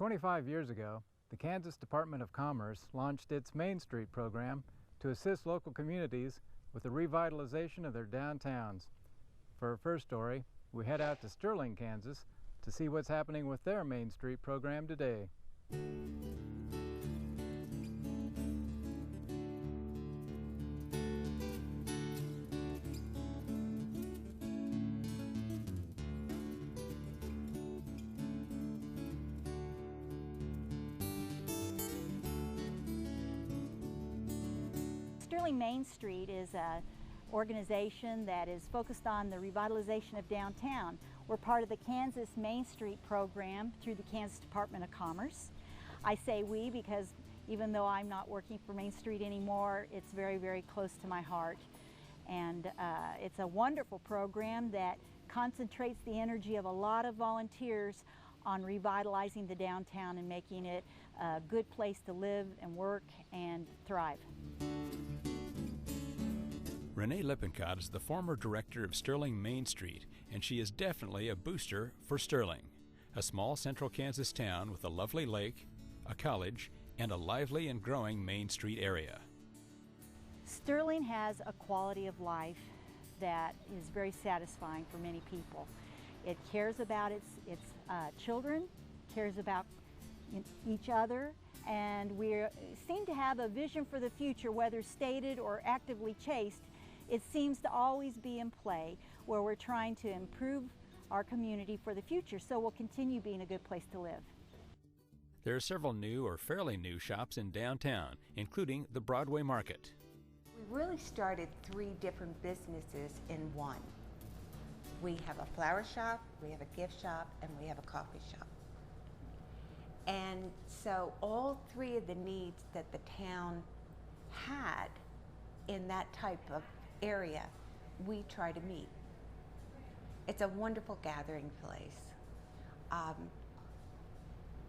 25 years ago, the Kansas Department of Commerce launched its Main Street program to assist local communities with the revitalization of their downtowns. For our first story, we head out to Sterling, Kansas to see what's happening with their Main Street program today. Sterling Main Street is an organization that is focused on the revitalization of downtown. We're part of the Kansas Main Street program through the Kansas Department of Commerce. I say we because even though I'm not working for Main Street anymore, it's very, very close to my heart. And it's a wonderful program that concentrates the energy of a lot of volunteers on revitalizing the downtown and making it a good place to live and work and thrive. Renee Lippincott is the former director of Sterling Main Street, and she is definitely a booster for Sterling, a small central Kansas town with a lovely lake, a college, and a lively and growing Main Street area. Sterling has a quality of life that is very satisfying for many people. It cares about its children, cares about each other, and we seem to have a vision for the future, whether stated or actively chased. It seems to always be in play, where we're trying to improve our community for the future, so we'll continue being a good place to live. There are several new or fairly new shops in downtown, including the Broadway Market. We really started 3 different businesses in one. We have a flower shop, we have a gift shop, and we have a coffee shop. And so all 3 of the needs that the town had in that type of area, we try to meet. It's a wonderful gathering place.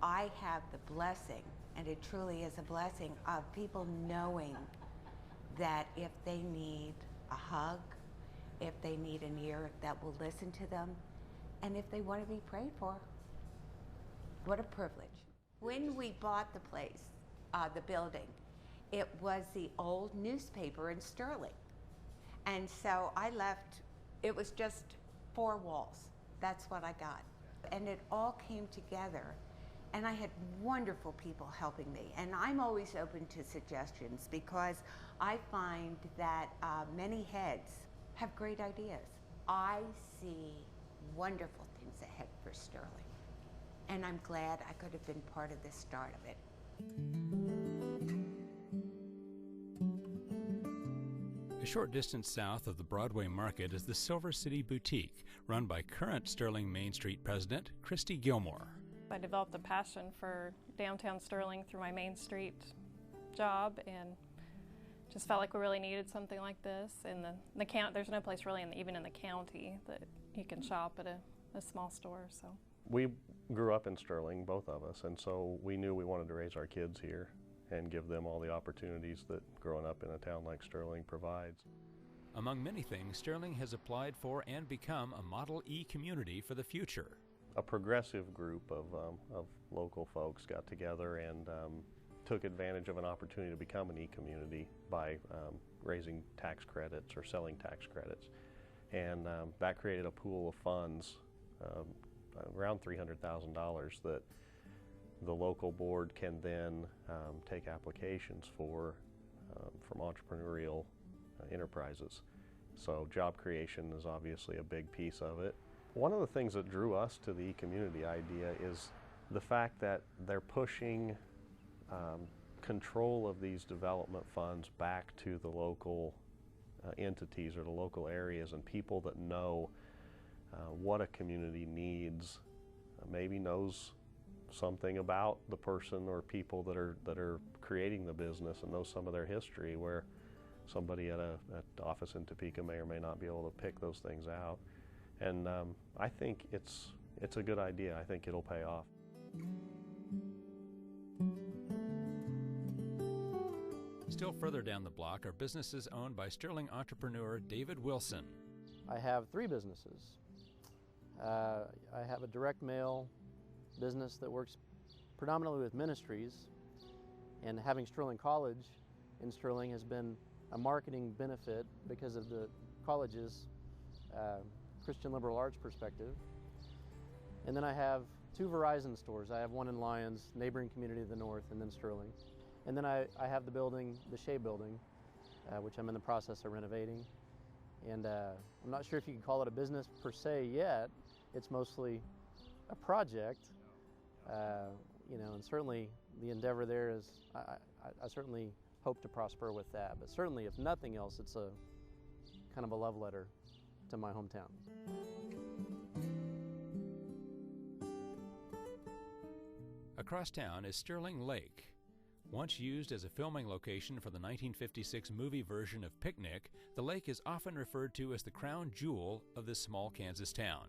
I have the blessing, and it truly is a blessing, of people knowing that if they need a hug, if they need an ear that will listen to them, and if they want to be prayed for. What a privilege. When we bought the place, the building, it was the old newspaper in Sterling. And so I left, it was just 4 walls. That's what I got. And it all came together. And I had wonderful people helping me. And I'm always open to suggestions because I find that many heads have great ideas. I see wonderful things ahead for Sterling. And I'm glad I could have been part of the start of it. A short distance south of the Broadway Market is the Silver City Boutique, run by current Sterling Main Street president, Christy Gilmore. I developed a passion for downtown Sterling through my Main Street job, and just felt like we really needed something like this. And the there's no place really, even in the county, that you can shop at a small store. So we grew up in Sterling, both of us, and so we knew we wanted to raise our kids here and give them all the opportunities that growing up in a town like Sterling provides. Among many things, Sterling has applied for and become a Model E community for the future. A progressive group of local folks got together and took advantage of an opportunity to become an E-community by raising tax credits or selling tax credits. And that created a pool of funds, around $300,000, that the local board can then take applications for from entrepreneurial enterprises. So job creation is obviously a big piece of it. One of the things that drew us to the E-community idea is the fact that they're pushing control of these development funds back to the local entities or the local areas, and people that know what a community needs, maybe knows something about the person or people that are creating the business and knows some of their history, where somebody at an office in Topeka may or may not be able to pick those things out. And I think it's a good idea. I think it'll pay off. Still further down the block are businesses owned by Sterling entrepreneur David Wilson. I have 3 businesses. I have a direct mail business that works predominantly with ministries, and having Sterling College in Sterling has been a marketing benefit because of the college's Christian liberal arts perspective. And then I have 2 Verizon stores. I have one in Lyons, neighboring community to the north, and then Sterling. And then I have the building, the Shea building, which I'm in the process of renovating. And I'm not sure if you can call it a business per se yet. It's mostly a project, you know, and certainly the endeavor there is, I certainly hope to prosper with that. But certainly, if nothing else, it's a kind of a love letter to my hometown. Across town is Sterling Lake. Once used as a filming location for the 1956 movie version of Picnic, the lake is often referred to as the crown jewel of this small Kansas town.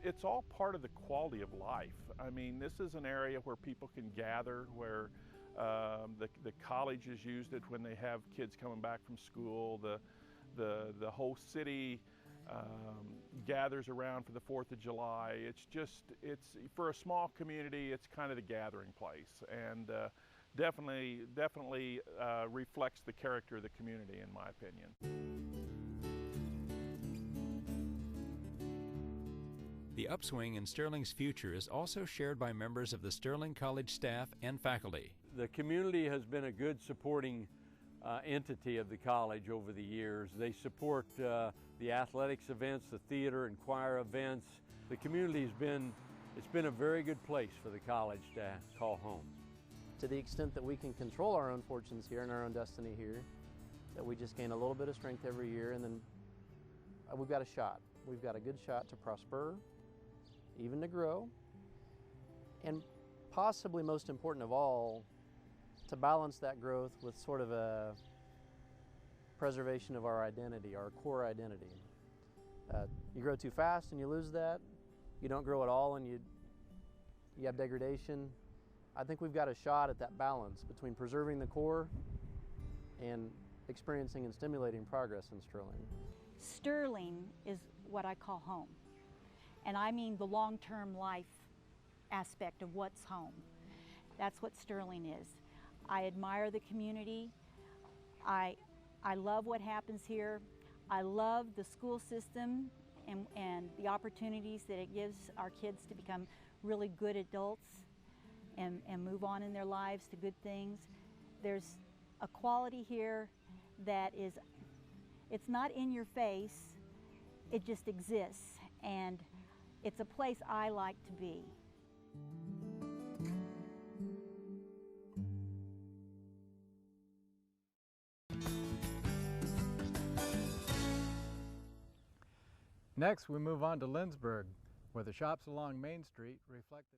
It's all part of the quality of life. I mean, this is an area where people can gather, where the colleges used it when they have kids coming back from school. The whole city gathers around for the 4th of July. It's for a small community, it's kind of the gathering place, and definitely reflects the character of the community, in my opinion. The upswing in Sterling's future is also shared by members of the Sterling College staff and faculty. The community has been a good supporting entity of the college over the years. They support the athletics events, the theater and choir events. The community's it's been a very good place for the college to call home. To the extent that we can control our own fortunes here and our own destiny here, that we just gain a little bit of strength every year, and then we've got a shot. We've got a good shot to prosper, even to grow, and possibly most important of all, to balance that growth with sort of a preservation of our identity, our core identity. You grow too fast and you lose that. You don't grow at all and you have degradation. I think we've got a shot at that balance between preserving the core and experiencing and stimulating progress in Sterling. Sterling is what I call home. And I mean the long-term life aspect of what's home. That's what Sterling is. I admire the community. I love what happens here. I love the school system and the opportunities that it gives our kids to become really good adults and move on in their lives to good things. There's a quality here that is, it's not in your face, it just exists, and it's a place I like to be. Next, we move on to Lindsborg, where the shops along Main Street reflect the